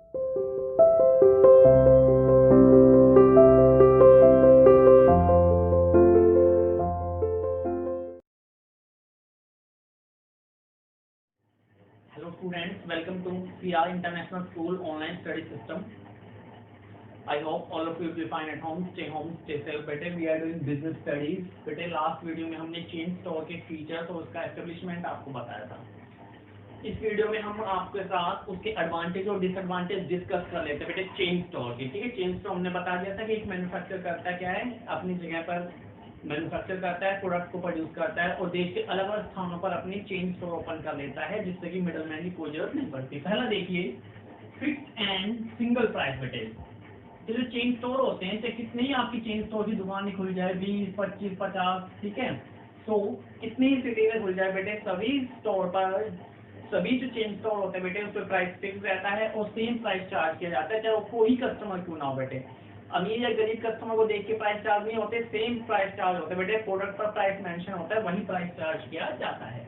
Hello students, welcome to CR International School online study system. I hope all of you will be fine at home, stay safe. बेटे we are doing business studies. बेटे last video में हमने chain store के features और उसका establishment आपको बताया था। इस वीडियो में हम आपके साथ उसके एडवांटेज और डिसएडवांटेज डिस्कस कर लेते हैं बेटे चेन स्टोर के। ठीक है, चेन स्टोर हमने बता दिया था कि एक मैन्युफैक्चर करता क्या है, अपनी जगह पर मैन्युफैक्चर करता है, प्रोडक्ट को प्रोड्यूस करता है और देश के अलग अलग स्थानों पर अपनी चेन स्टोर ओपन कर लेता है, जिससे कि मिडलमैन की कोई जरूरत नहीं पड़ती। पहला देखिए फिक्स्ड एंड सिंगल प्राइस बेटे। ये जो चेन स्टोर होते हैं चाहे कितनी ही आपकी चेन स्टोर की दुकान खुल जाए, 20, 25, 50, ठीक है, तो कितनी ही सिटी में खुल जाए बेटे, सभी स्टोर पर सभी जो चेन स्टोर होते हैं बेटे उस पर प्राइस फिक्स रहता है और सेम प्राइस चार्ज किया जाता है, चाहे वो कोई कस्टमर क्यों ना हो बेटे। अमीर या गरीब कस्टमर को देख के प्राइस चार्ज नहीं होते, सेम प्राइस चार्ज होते हैं बेटे। प्रोडक्ट पर प्राइस मेंशन होता है, वही प्राइस चार्ज किया जाता है।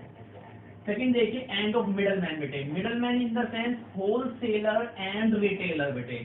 सेकंड देखिए एंड ऑफ मिडलमैन बेटे। Middleman in the sense wholesaler and retailer बेटे।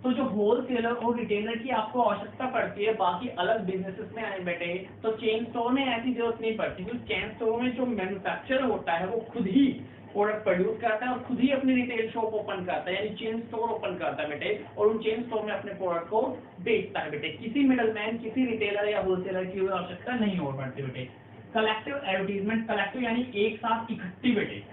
तो जो होलसेलर और रिटेलर की आपको आवश्यकता पड़ती है बाकी अलग बिजनेसेस में आए बेटे, तो चेन स्टोर में ऐसी जरूरत नहीं पड़ती, क्योंकि चेन स्टोर में जो मैन्युफैक्चरर होता है वो खुद ही प्रोडक्ट प्रोड्यूस करता है और खुद ही अपनी रिटेल शॉप ओपन करता है, यानी चेन स्टोर ओपन करता है बेटे, और उन चेन स्टोर में अपने प्रोडक्ट को बेचता है बेटे। किसी मिडलमैन, किसी रिटेलर या होलसेलर की आवश्यकता नहीं हो पड़ती बेटे। कलेक्टिव एडवर्टीजमेंट, कलेक्टिव यानी एक साथ इकट्ठी बेटे,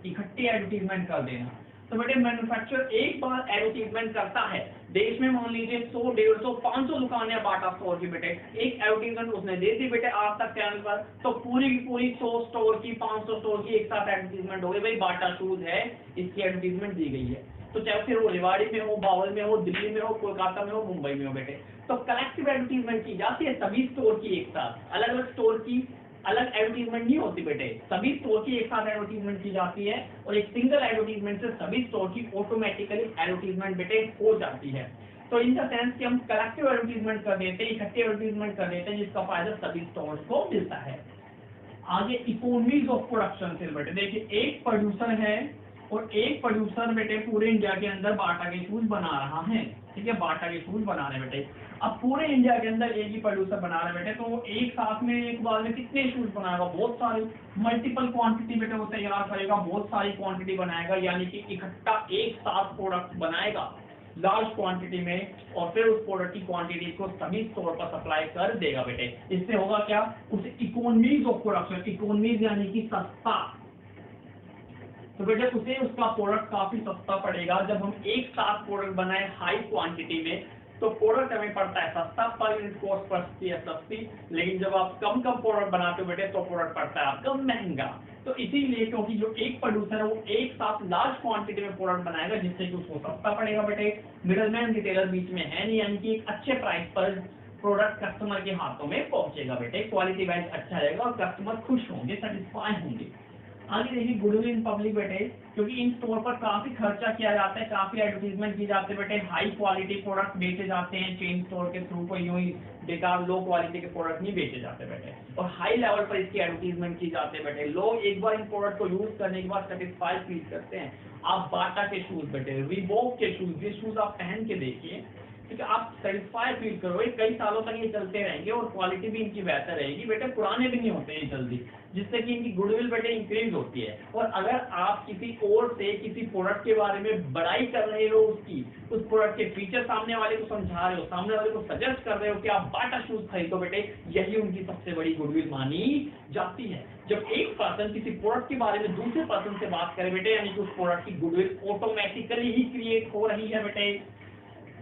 इकट्ठी एडवर्टीजमेंट कर देना। तो बेटे मैन्युफैक्चरर एक बार एडवर्टीजमेंट करता है, देश में मान लीजिए 100, 150, 500 दुकानें बाटा स्टोर की बेटे, एक एडवर्टीजमेंट उसने दे दी बेटे आज तक चैनल पर, तो पूरी की पूरी 100 स्टोर की, 500 स्टोर की एक साथ एडवर्टीजमेंट हो गई, भाई बाटा शूज है, इसकी एडवर्टीजमेंट दी गई है। तो चाहे फिर वो रेवाड़ी में हो, बावल में हो, दिल्ली में हो, कोलकाता में हो, मुंबई में हो बेटे, तो कलेक्टिव एडवर्टीजमेंट की जाती है सभी स्टोर की एक साथ। अलग अलग स्टोर की अलग एडवर्टीजमेंट नहीं होती बेटे, सभी स्टोर की एक साथ एडवर्टीजमेंट की जाती है और एक सिंगल एडवर्टीजमेंट से सभी स्टोर की ऑटोमेटिकली एडवर्टीजमेंट बेटे हो जाती है। तो इन द सेंस कि हम कलेक्टिव एडवर्टीजमेंट कर देते हैं, इकट्ठी एडवर्टीजमेंट कर देते हैं, जिसका फायदा सभी स्टोर्स को मिलता है। आगे इकोनॉमीज ऑफ प्रोडक्शन से बेटे देखिए, एक प्रोड्यूसर है और एक प्रोड्यूसर बेटे पूरे इंडिया के अंदर बाटा के शूज बना रहा है, ठीक है, बाटा के शूज बना रहे बेटे। अब पूरे इंडिया के अंदर एक ही प्रोड्यूसर बना रहे बेटे, तो वो एक साथ में एक बार में कितने शूज बनाएगा, बहुत सारे मल्टीपल क्वांटिटी बेटे वो तैयार करेगा, बहुत सारी क्वांटिटी बनाएगा, यानी कि इकट्ठा एक साथ प्रोडक्ट बनाएगा लार्ज क्वांटिटी में, और फिर उस प्रोडक्ट की क्वांटिटी को सभी स्टोर पर सप्लाई कर देगा बेटे। इससे होगा क्या, उसे इकोनॉमीज ऑफ प्रोडक्शन, इकोनॉमीज यानी कि सस्ता, तो बेटे उसे उसका प्रोडक्ट काफी सस्ता पड़ेगा। जब हम एक साथ प्रोडक्ट बनाए हाई क्वांटिटी में, तो प्रोडक्ट हमें पड़ता है सस्ता, पर यूनिट कॉस्ट पड़ती है सस्ती, लेकिन जब आप कम कम प्रोडक्ट बनाते हो बेटे तो प्रोडक्ट पड़ता है आपका महंगा। तो इसीलिए क्योंकि जो एक प्रोड्यूसर है वो एक साथ लार्ज क्वांटिटी में प्रोडक्ट बनाएगा, जिससे कि उसको सस्ता पड़ेगा बेटे, मिडलमैन रिटेलर बीच में है नहीं, यानी कि एक अच्छे प्राइस पर प्रोडक्ट कस्टमर के हाथों में पहुंचेगा बेटे, क्वालिटी वाइज अच्छा रहेगा और कस्टमर खुश होंगे, सेटिस्फाई होंगे। आगे देखिए गुडविल इन पब्लिक बेटे, क्योंकि इन स्टोर पर काफी खर्चा किया जाता है, काफी एडवर्टीजमेंट की जाती है बेटे, हाई क्वालिटी प्रोडक्ट बेचे जाते हैं चेन स्टोर के थ्रू, कोई यूं ही बेकार लो क्वालिटी के प्रोडक्ट नहीं बेचे जाते बेटे, और हाई लेवल पर इसकी एडवर्टीजमेंट की जाती है बेटे। लोग एक बार इन प्रोडक्ट को यूज करने के बाद सेटिस्फाई फील करते हैं। आप बाटा के शूज बेटे, रीबॉक के शूज, ये शूज आप पहन के देखिए, क्योंकि आप सेटिस्फाई फील करोगे, कई सालों तक ये चलते रहेंगे और क्वालिटी भी इनकी बेहतर रहेगी बेटे, पुराने भी नहीं होते हैं जल्दी, जिससे कि इनकी गुडविल बेटे इंक्रीज होती है। और अगर आप किसी और से किसी प्रोडक्ट के बारे में बड़ाई कर रहे हो, उसकी उस प्रोडक्ट के फीचर सामने वाले को समझा रहे हो, सामने वाले को सजेस्ट कर रहे हो कि आप बाटा शूज खरीदो बेटे, यही उनकी सबसे बड़ी गुडविल मानी जाती है। जब एक पर्सन किसी प्रोडक्ट के बारे में दूसरे पर्सन से बात करे बेटे, यानी कि उस प्रोडक्ट की गुडविल ऑटोमेटिकली ही क्रिएट हो रही है बेटे।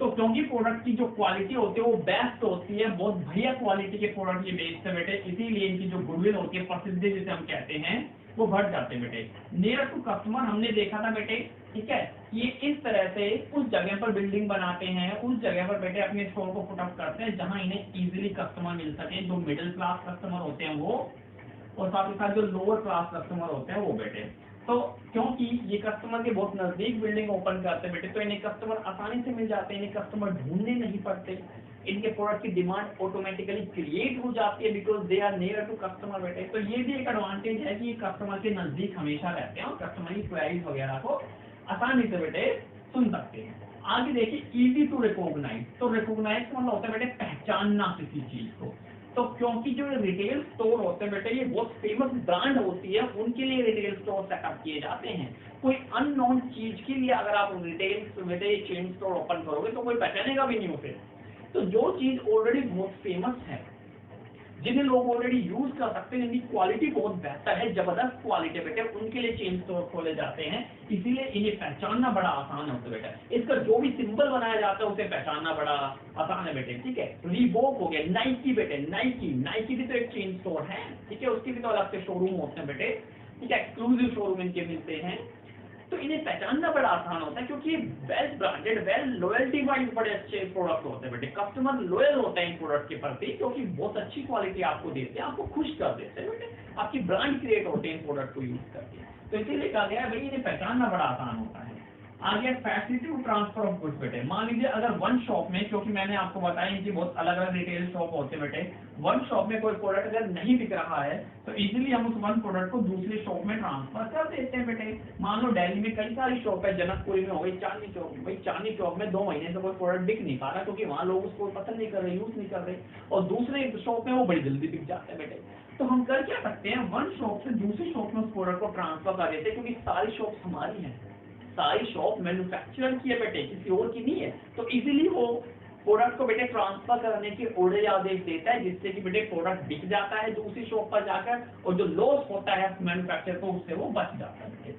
तो क्योंकि प्रोडक्ट की जो क्वालिटी होती है वो बेस्ट होती है, बहुत बढ़िया क्वालिटी के प्रोडक्ट ये बेचते हैं बेटे, इसीलिए इनकी जो गुडविल होती है, प्रसिद्धि जिसे हम कहते हैं, वो बढ़ जाते हैं बेटे। नियर टू कस्टमर हमने देखा था बेटे, ठीक है, ये इस तरह से उस जगह पर बिल्डिंग बनाते हैं, उस जगह पर बेटे अपने स्टोर को पुटअप करते हैं जहां इन्हें इजीली कस्टमर मिल सके, जो मिडिल क्लास कस्टमर होते हैं वो, और साथ ही साथ जो लोअर क्लास कस्टमर होते हैं वो बेटे। तो क्योंकि ये कस्टमर के बहुत नजदीक बिल्डिंग ओपन करते हैं बेटे, तो इन्हें कस्टमर आसानी से मिल जाते हैं, इन्हें कस्टमर ढूंढने नहीं पड़ते, इनके प्रोडक्ट की डिमांड ऑटोमेटिकली क्रिएट हो जाती है, because they are near to customer बेटे। तो ये भी एक एडवांटेज है कि कस्टमर के नजदीक हमेशा रहते हैं और कस्टमर की क्वेरीज वगैरह को आसानी से बेटे सुन सकते हैं। आगे देखिए इजी टू रिकॉग्नाइज, तो रिकॉग्नाइज का मतलब होता है बेटे पहचानना किसी चीज को। तो क्योंकि जो रिटेल स्टोर होते हैं बेटे ये बहुत फेमस ब्रांड होती है, उनके लिए रिटेल स्टोर सेटअप किए जाते हैं। कोई अननोन चीज के लिए अगर आप रिटेल बेटे चेन स्टोर ओपन करोगे तो कोई पहचानेगा भी नहीं उसे। तो जो चीज ऑलरेडी बहुत फेमस है, जिन्हें लोग ऑलरेडी यूज कर सकते हैं, जिनकी क्वालिटी बहुत बेहतर है, जबरदस्त क्वालिटी बेटे, उनके लिए चेन स्टोर खोले जाते हैं। इसीलिए इन्हें पहचानना बड़ा आसान होता है बेटा। इसका जो भी सिंबल बनाया जाता है उसे पहचानना बड़ा आसान है बेटे, ठीक है। रीबॉक हो गया, नाइकी बेटे, नाइकी भी तो एक चेन स्टोर है, ठीक है, उसके भी तो अलग से शोरूम होते हैं बेटे, ठीक है, एक्सक्लूसिव शोरूम इनके मिलते हैं। तो इन्हें पहचानना बड़ा आसान होता है क्योंकि well branded, well loyalty wise बड़े अच्छे प्रोडक्ट होते हैं बेटे। कस्टमर लॉयल होते हैं इन प्रोडक्ट के प्रति क्योंकि बहुत अच्छी क्वालिटी आपको देते हैं, आपको खुश कर देते हैं बेटे, आपकी ब्रांड क्रिएट होते हैं इन प्रोडक्ट को यूज करके। तो इसीलिए कहा गया है भाई इन्हें पहचानना बड़ा आसान होता है। आगे facility to transfer of goods बेटे, मान लीजिए अगर वन शॉप में, क्योंकि मैंने आपको बताया कि बहुत अलग अलग रिटेल शॉप होते हैं बेटे, वन शॉप में कोई प्रोडक्ट अगर नहीं बिक रहा है तो इजीली हम उस वन प्रोडक्ट को दूसरी शॉप में ट्रांसफर कर देते हैं बेटे। मान लो दिल्ली में कई सारी शॉप है, जनकपुरी में हो गई, चांदनी चौक में, भाई चांदनी चौक में 2 महीने से कोई प्रोडक्ट बिक नहीं पा रहा क्योंकि वहाँ लोग उसको पसंद नहीं कर रहे, यूज नहीं कर रहे, और दूसरे शॉप में वो बड़ी जल्दी बिक जाता है बेटे। तो हम कर क्या सकते हैं, वन शॉप से दूसरी शॉप में उस प्रोडक्ट को ट्रांसफर कर देते हैं, क्योंकि सारी शॉप हमारी है, सारी शॉप मैन्युफैक्चरर की है बेटे, किसी और की नहीं है। तो इजीली वो प्रोडक्ट को बेटे ट्रांसफर करने की ऑर्डर या आदेश देता है, जिससे कि बेटे प्रोडक्ट बिक जाता है दूसरी शॉप पर जाकर, और जो लॉस होता है मैन्युफैक्चरर को उससे वो बच जाता है बेटे।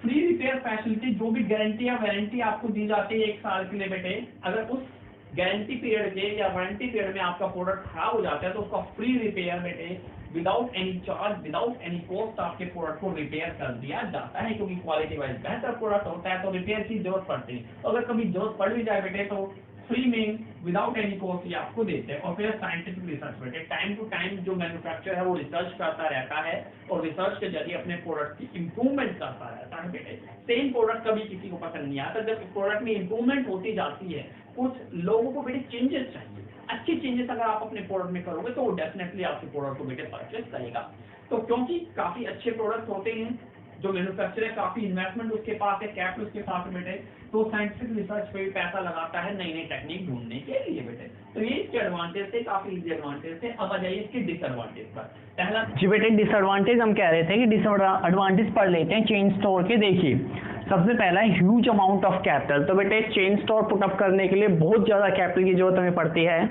फ्री रिपेयर फैसिलिटी, जो भी गारंटी या वारंटी आपको दी जाती है 1 साल के लिए बेटे, अगर उस गारंटी पीरियड के या वारंटी पीरियड में आपका प्रोडक्ट खराब हो जाता है तो उसका फ्री रिपेयर बेटे without any charge, without any cost आपके प्रोडक्ट को रिपेयर कर दिया जाता है, क्योंकि क्वालिटी वाइज बेहतर प्रोडक्ट होता है तो रिपेयर की जरूरत पड़ती है। अगर कभी जरूरत पड़ भी जाए बेटे तो फ्री में विदाउट एनी कॉस्ट ये आपको देते हैं। और फिर साइंटिफिक रिसर्च बेटे, टाइम टू टाइम जो मैन्युफैक्चरर है वो रिसर्च करता रहता है और रिसर्च के जरिए अपने प्रोडक्ट की इंप्रूवमेंट करता रहता है बेटे। सेम प्रोडक्ट कभी किसी को पसंद नहीं आता, जब प्रोडक्ट में इंप्रूवमेंट होती जाती है, कुछ लोगों को बेटे चेंजेस चाहिए, अच्छी चेंजेस अगर आप अपने प्रोडक्ट में करोगे तो वो डेफिनेटली आपके प्रोडक्ट को बेटे परचेस करेगा। तो क्योंकि काफी अच्छे प्रोडक्ट होते हैं, जो मैन्युफैक्चरर है काफी इन्वेस्टमेंट उसके पास है, कैपिटल उसके पास है बेटे, तो साइंटिफिक रिसर्च पे भी पैसा लगाता है नई नई टेक्निक ढूंढने के लिए बेटे। तो ये इसके एडवांटेज थे, काफी इजी एडवांटेज थे। अब आ जाइए इसके डिसएडवांटेज पर। पहला जी बेटे, डिसएडवांटेज हम कह रहे थे कि डिसएडवांटेज पढ़ लेते हैं चेन स्टोर के। देखिए सबसे पहला है ह्यूज अमाउंट ऑफ कैपिटल। तो बेटे चेन स्टोर पुटअप करने के लिए बहुत ज़्यादा कैपिटल की जरूरत हमें पड़ती है।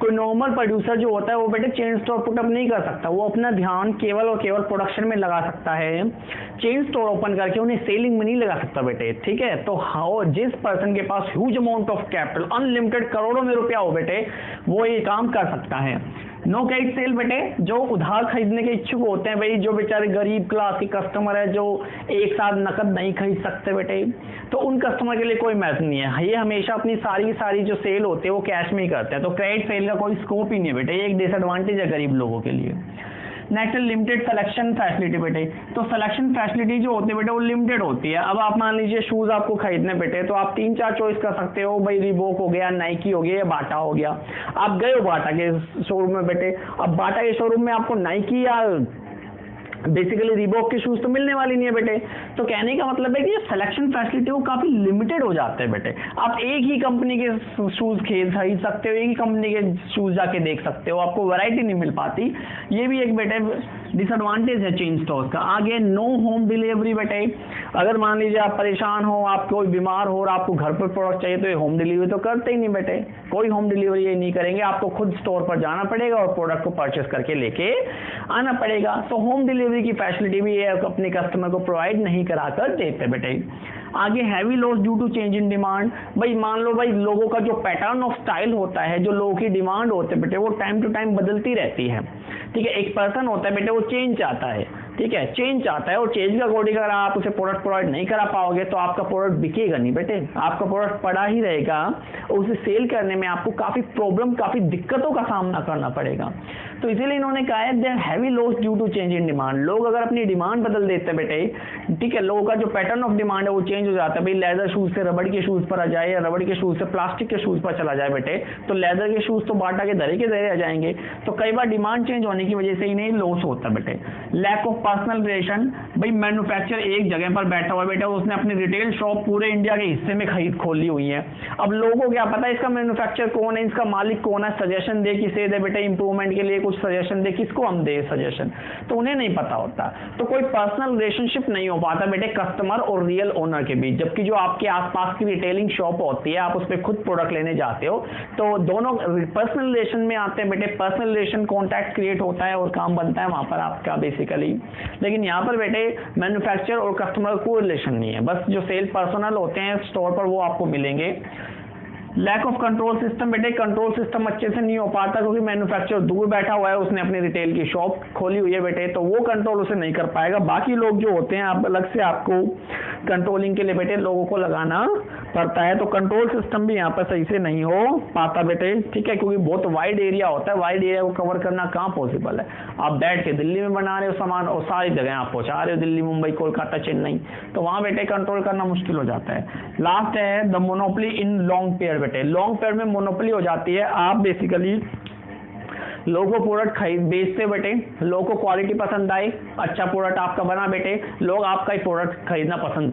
कोई नॉर्मल प्रोड्यूसर जो होता है वो बेटे चेन स्टोर पुटअप नहीं कर सकता, वो अपना ध्यान केवल और केवल प्रोडक्शन में लगा सकता है। चेन स्टोर ओपन करके उन्हें सेलिंग में नहीं लगा सकता बेटे, ठीक है। तो हाँ, जिस पर्सन के पास huge amount of capital, unlimited करोड़ों में रुपया हो बेटे, वो ये काम कर सकता है। नो क्रेडिट सेल बेटे, जो उधार खरीदने के इच्छुक होते हैं भाई, जो बेचारे गरीब क्लास के कस्टमर है जो एक साथ नकद नहीं खरीद सकते बेटे, तो उन कस्टमर के लिए कोई मैटर नहीं है। ये हमेशा अपनी सारी जो सेल होते हैं वो कैश में ही करते हैं, तो क्रेडिट सेल का कोई स्कोप ही नहीं है बेटे। ये एक डिसएडवांटेज है गरीब लोगों के लिए। नेक्स्ट लिमिटेड सिलेक्शन फैसिलिटी बेटे, तो सिलेक्शन फैसिलिटी जो होती है बेटे वो लिमिटेड होती है। अब आप मान लीजिए शूज आपको खरीदने बेटे, तो आप 3-4 चॉइस कर सकते हो भाई, रिबॉक हो गया, नाइकी हो गया या बाटा हो गया। आप गए हो बाटा के शोरूम में बेटे, अब बाटा के शोरूम में आपको नाइकी या बेसिकली रिबॉक के शूज तो मिलने वाली नहीं है बेटे। तो कहने का मतलब है कि सिलेक्शन फैसिलिटी वो काफी लिमिटेड हो जाते हैं बेटे। आप एक ही कंपनी के शूज खरीद सकते हो, एक ही कंपनी के शूज जाके देख सकते हो, आपको वैरायटी नहीं मिल पाती। ये भी एक बेटे डिसएडवांटेज है चेन स्टोर का। आगे नो होम डिलीवरी बेटे, अगर मान लीजिए आप परेशान हो, आप कोई बीमार हो और आपको घर पर प्रोडक्ट चाहिए तो ये होम डिलीवरी तो करते ही नहीं बेटे, कोई होम डिलीवरी ये नहीं करेंगे, आपको खुद स्टोर पर जाना पड़ेगा और प्रोडक्ट को परचेस करके लेके आना पड़ेगा। तो होम डिलीवरी की फैसिलिटी भी ये अपने कस्टमर को प्रोवाइड नहीं कराकर देते बेटे। आगे heavy loss due to change in demand, भाई मान लो भाई लोगों का जो पैटर्न ऑफ स्टाइल होता है, जो लोगों की डिमांड होते हैं बेटे, वो टाइम टू टाइम बदलती रहती है, ठीक है। एक पर्सन होता है बेटे, वो चेंज चाहता है, ठीक है, चेंज चाहता है, और चेंज का अकॉर्डिंग अगर आप उसे प्रोडक्ट प्रोवाइड नहीं करा पाओगे तो आपका प्रोडक्ट बिकेगा नहीं बेटे, आपका प्रोडक्ट पड़ा ही रहेगा और उसे सेल करने में आपको काफी प्रॉब्लम, काफी दिक्कतों का सामना करना पड़ेगा। तो इसीलिए इन्होंने कहा है there heavy loss due to change in demand. लोग अगर अपनी डिमांड बदल देते हैं बेटे, ठीक है, लोगों का जो पैटर्न ऑफ डिमांड है वो चेंज हो जाता है। भाई लेदर शूज से रबड़ के शूज पर आ जाए या रबड़ के शूज से प्लास्टिक के शूज पर चला जाए बेटे, तो लेदर के शूज तो बाटा के धरे आ जाएंगे। तो कई बार डिमांड चेंज होने की वजह से इन्हें लॉस होता है बेटे। लैक ऑफ पर्सनल रिलेशन, भाई मैन्युफैक्चर एक जगह पर बैठा हुआ बेटा, उसने अपनी रिटेल शॉप पूरे इंडिया के हिस्से में खोली हुई है। अब लोगों को क्या पता है इसका मैन्युफैक्चर कौन है, इसका मालिक कौन है, सजेशन दे किसे दे बेटा, इंप्रूवमेंट के लिए कुछ सजेशन दे, किसको हम दे सजेशन, तो उन्हें नहीं पता होता। तो कोई पर्सनल रिलेशनशिप नहीं हो पाता बेटे कस्टमर और रियल ओनर के बीच। जबकि जो आपके आसपास की रिटेलिंग शॉप होती है, आप उस पर खुद प्रोडक्ट लेने जाते हो, तो दोनों पर्सनल रिलेशन में आते हैं बेटे। पर्सनल रिलेशन कॉन्टैक्ट क्रिएट होता है और काम बनता है वहां पर आपका बेसिकली। लेकिन यहाँ पर बेटे मैन्युफैक्चर और कस्टमर को रिलेशन नहीं है, बस जो सेल पर्सनल होते हैं स्टोर पर वो आपको मिलेंगे। लैक ऑफ कंट्रोल सिस्टम बेटे, कंट्रोल सिस्टम अच्छे से नहीं हो पाता क्योंकि मैन्युफैक्चरर दूर बैठा हुआ है, उसने अपनी रिटेल की शॉप खोली हुई है बेटे, तो वो कंट्रोल उसे नहीं कर पाएगा। बाकी लोग जो होते हैं आप अलग से आपको कंट्रोलिंग के लिए बेटे लोगों को लगाना पड़ता है, तो कंट्रोल सिस्टम भी यहाँ पर सही से नहीं हो पाता बेटे, ठीक है, क्योंकि बहुत वाइड एरिया होता है, वाइड एरिया को कवर करना कहाँ पॉसिबल है। आप बैठ के दिल्ली में बना रहे हो सामान और सारी जगह आप पहुंचा रहे हो, दिल्ली, मुंबई, कोलकाता, चेन्नई, तो वहां बेटे कंट्रोल करना मुश्किल हो जाता है। लास्ट है the monopoly in long pair बेटे, लॉन्ग पेयर में मोनोपोली हो जाती है। आप बेसिकली लोगों को प्रोडक्ट खरीद बेचते बेटे, लोगों को क्वालिटी पसंद आई, अच्छा प्रोडक्ट आपका बना बेटे, लोग आपका ही प्रोडक्ट खरीदना पसंद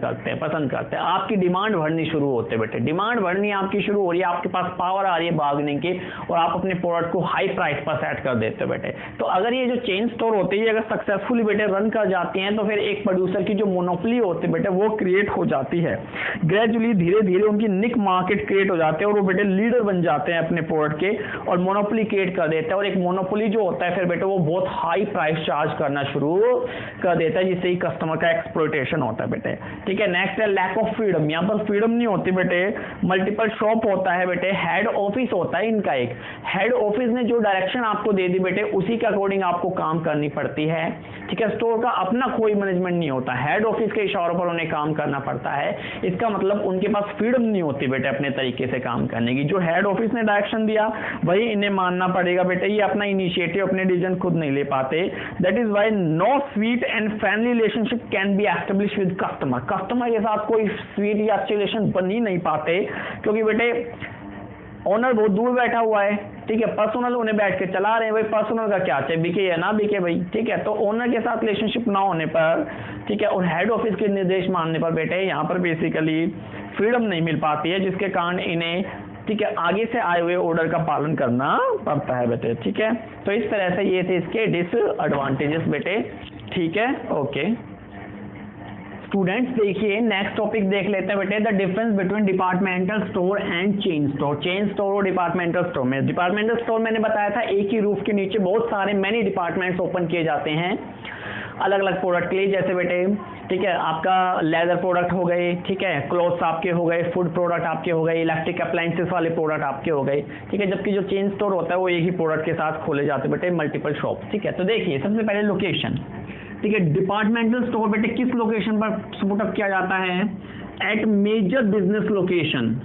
करते हैं। आपकी डिमांड बढ़नी शुरू होते बेटे, डिमांड बढ़नी आपकी शुरू हो रही है, आपके पास पावर आ रही है बार्गेनिंग की, और आप अपने प्रोडक्ट को हाई प्राइस पर सेट कर देते बेटे। तो अगर ये जो चेन स्टोर होती है अगर सक्सेसफुली बेटे रन कर जाती हैं, तो फिर एक प्रोड्यूसर की जो मोनोपोली होती है बेटे वो क्रिएट हो जाती है। ग्रेजुअली धीरे धीरे उनकी निक मार्केट क्रिएट हो जाते हैं और वो बेटे लीडर बन जाते हैं अपने प्रोडक्ट के, और मोनोपोली क्रिएट कर देते हैं। और एक मोनोपोली जो होता है फिर बेटे वो बहुत हाई प्राइस चार्ज करना शुरू कर देता है, जिससे ही कस्टमर का एक्सप्लॉयटेशन होता है बेटे, ठीक है। नेक्स्ट है लैक ऑफ फ्रीडम, यहाँ पर फ्रीडम नहीं होती बेटे, मल्टीपल शॉप होता है बेटे, हेड ऑफिस होता है इनका, एक हेड ऑफिस ने जो डायरेक्शन आपको दे दी बेटे उसी के अकॉर्डिंग आपको काम करनी पड़ती है, ठीक है। स्टोर का अपना कोई मैनेजमेंट नहीं होता, हेड ऑफिस के इशारों पर उन्हें काम करना पड़ता है। इसका मतलब उनके पास फ्रीडम नहीं होती बेटे अपने तरीके से काम करने की, जो हेड ऑफिस ने डायरेक्शन दिया वही इन्हें मानना पड़ेगा बेटे, ये अपना इनिशिएटिव अपने डिसीजन खुद नहीं ले पाते। That is why no sweet and friendly relationship can be establish with customer, customer के साथ कोई स्वीट या अच्छे रिलेशन बन ही नहीं पाते, क्योंकि बेटे ओनर बहुत दूर बैठा हुआ है, ठीक है, पर्सनल उन्हें बैठ के चला रहे हैं, भाई पर्सनल का क्या चाहे बिके या ना बिके भाई, ठीक है। तो ओनर के साथ रिलेशनशिप ना होने पर, ठीक है, और हेड ऑफिस के निर्देश मानने पर बेटे यहाँ पर बेसिकली फ्रीडम नहीं मिल पाती है, जिसके कारण इन्हें, ठीक है, आगे से आए हुए ऑर्डर का पालन करना पड़ता है बेटे, ठीक है। तो इस तरह से ये थे इसके डिसएडवांटेजेस बेटे, ठीक है, ओके। स्टूडेंट्स देखिए नेक्स्ट टॉपिक देख लेते हैं बेटे, the difference between departmental store and chain store. Chain store और डिपार्टमेंटल स्टोर में, डिपार्टमेंटल स्टोर मैंने बताया था एक ही रूफ के नीचे बहुत सारे मैनी डिपार्टमेंट्स ओपन किए जाते हैं अलग अलग प्रोडक्ट के लिए, जैसे बेटे, ठीक है, आपका लेदर प्रोडक्ट हो गए, ठीक है, क्लॉथ्स आपके हो गए, फूड प्रोडक्ट आपके हो गए, इलेक्ट्रिक अप्लायंसेस वाले प्रोडक्ट आपके हो गए, ठीक है। जबकि जो चेन स्टोर होता है वो एक ही प्रोडक्ट के साथ खोले जाते हैं बेटे, मल्टीपल शॉप, ठीक है। तो देखिए सबसे पहले लोकेशन, ठीक है, डिपार्टमेंटल स्टोर बेटे किस लोकेशन पर पुटअप किया जाता है, at major business location,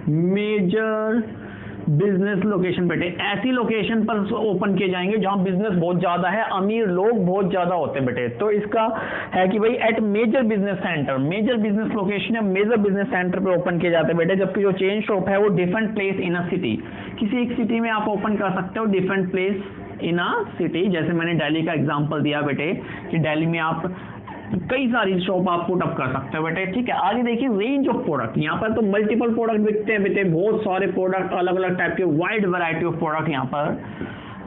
major business location बेटे, ऐसी लोकेशन पर ओपन किए जाएंगे जहां बिजनेस बहुत ज्यादा है, अमीर लोग बहुत ज्यादा होते हैं बेटे। तो इसका है कि भाई at major business centre, major business location या मेजर बिजनेस सेंटर पे ओपन किए जाते हैं बेटे। जबकि जो चेन शॉप है वो different place in a city, किसी एक सिटी में आप ओपन कर सकते हो, different place in a city, जैसे मैंने दिल्ली का एग्जांपल दिया बेटे कि दिल्ली में आप कई सारी शॉप आप पुट अप कर सकते हो बेटे, ठीक है। आगे देखिए रेंज ऑफ प्रोडक्ट, यहाँ पर तो मल्टीपल प्रोडक्ट बिकते हैं बेटे, बहुत सारे प्रोडक्ट, अलग अलग टाइप के वाइड वैरायटी ऑफ प्रोडक्ट यहाँ पर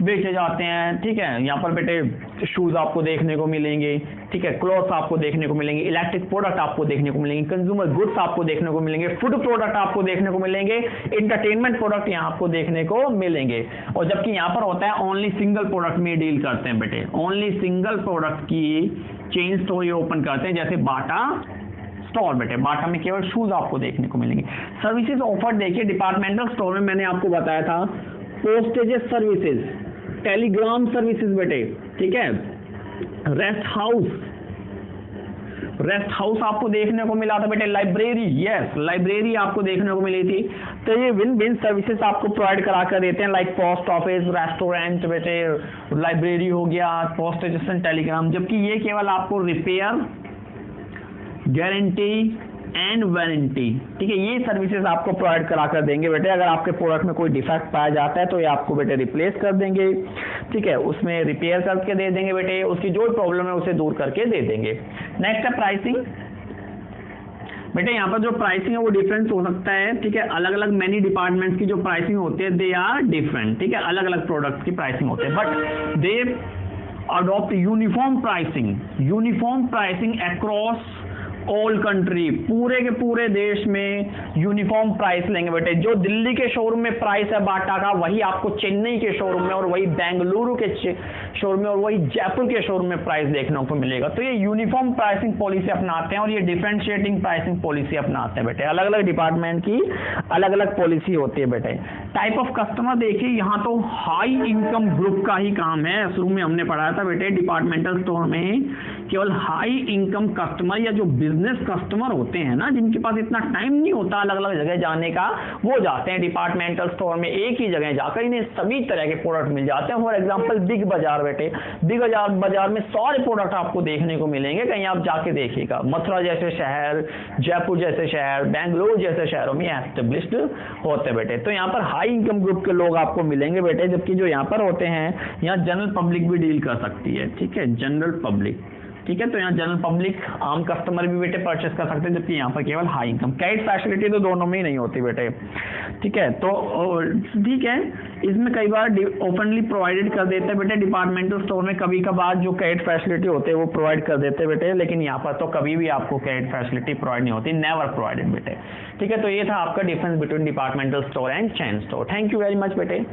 बेचे जाते हैं, ठीक है। यहाँ पर बेटे शूज आपको देखने को मिलेंगे, ठीक है, क्लॉथ्स आपको देखने को मिलेंगे, इलेक्ट्रिक प्रोडक्ट आपको देखने को मिलेंगे, कंज्यूमर गुड्स आपको देखने को मिलेंगे, फूड प्रोडक्ट आपको देखने को मिलेंगे, एंटरटेनमेंट प्रोडक्ट यहाँ आपको देखने को मिलेंगे। और जबकि यहाँ पर होता है ओनली सिंगल प्रोडक्ट में डील करते हैं बेटे, ओनली सिंगल प्रोडक्ट की चेन स्टोर ये ओपन करते हैं, जैसे बाटा स्टोर बेटे, बाटा में केवल शूज आपको देखने को मिलेंगे। सर्विसेज ऑफर देखिए डिपार्टमेंटल स्टोर में मैंने आपको बताया था, पोस्टेजेस सर्विसेज, टेलीग्राम सर्विसेज बेटे, ठीक है, रेस्ट हाउस आपको देखने को मिला था बेटे, लाइब्रेरी, यस लाइब्रेरी आपको देखने को मिली थी। तो ये विन सर्विसेज आपको प्रोवाइड करा कर देते हैं, लाइक पोस्ट ऑफिस, रेस्टोरेंट बेटे, लाइब्रेरी हो गया, पोस्ट स्टेशन, टेलीग्राम। जबकि ये केवल आपको रिपेयर, गारंटी, एंड वारंटी। ठीक है, ये सर्विसेज आपको प्रोवाइड करा कर देंगे बेटे। अगर आपके प्रोडक्ट में कोई डिफेक्ट पाया जाता है तो ये आपको बेटे रिप्लेस कर देंगे। ठीक है, उसमें रिपेयर करके दे देंगे बेटे, उसकी जो प्रॉब्लम है उसे दूर करके दे देंगे। नेक्स्ट है प्राइसिंग। बेटे यहाँ पर जो प्राइसिंग है वो डिफरेंस हो सकता है। ठीक है, अलग अलग मैनी डिपार्टमेंट्स की जो प्राइसिंग होती है दे आर डिफरेंट। ठीक है, अलग अलग प्रोडक्ट्स की प्राइसिंग होती है, but they adopt uniform pricing across all country. पूरे के पूरे देश में यूनिफॉर्म प्राइस लेंगे बेटे। जो दिल्ली के शोरूम में प्राइस है बाटा का, वही आपको चेन्नई के शोरूम में, और वही बेंगलुरु के शोरूम में, और वही जयपुर के शोरूम में प्राइस देखने को मिलेगा। तो ये यूनिफॉर्म प्राइसिंग पॉलिसी अपनाते हैं और ये डिफरेंशिएटिंग प्राइसिंग पॉलिसी अपनाते हैं बेटे। अलग अलग डिपार्टमेंट की अलग अलग पॉलिसी होती है बेटे। टाइप ऑफ कस्टमर देखिए, यहाँ तो हाई इनकम ग्रुप का ही काम है। शुरू में हमने पढ़ाया था बेटे डिपार्टमेंटल स्टोर में केवल हाई इनकम कस्टमर या जो बिजनेस कस्टमर होते हैं ना, जिनके पास इतना टाइम नहीं होता अलग अलग जगह जाने का, वो जाते हैं डिपार्टमेंटल स्टोर में। एक ही जगह जाकर इन्हें सभी तरह के प्रोडक्ट मिल जाते हैं। फॉर एग्जांपल बिग बाजार बेटे, बिग बाजार में सारे प्रोडक्ट आपको देखने को मिलेंगे। कहीं आप जाके देखिएगा, मथुरा जैसे शहर, जयपुर जैसे शहर, बेंगलुरु जैसे शहरों में एस्टेब्लिश्ड होते बेटे। तो यहाँ पर हाई इनकम ग्रुप के लोग आपको मिलेंगे बेटे, जबकि जो यहाँ पर होते हैं, यहाँ जनरल पब्लिक भी डील कर सकती है। ठीक है, जनरल पब्लिक। ठीक है, तो यहाँ जनरल पब्लिक आम कस्टमर भी बेटे परचेस कर सकते हैं, जबकि यहाँ पर केवल हाई इनकम। क्रेडिट फैसिलिटी तो दोनों में ही नहीं होती बेटे। ठीक है, तो ठीक है, इसमें कई बार ओपनली प्रोवाइडेड कर देते हैं बेटे डिपार्टमेंटल स्टोर में। कभी कभार जो क्रेडिट फैसिलिटी होते हैं वो प्रोवाइड कर देते हैं बेटे, लेकिन यहाँ पर तो कभी भी आपको क्रेडिट फैसिलिटी प्रोवाइड नहीं होती, नेवर प्रोवाइडेड बेटे। ठीक है, तो ये था आपका difference between departmental store and chain store. Thank you very much बेटे।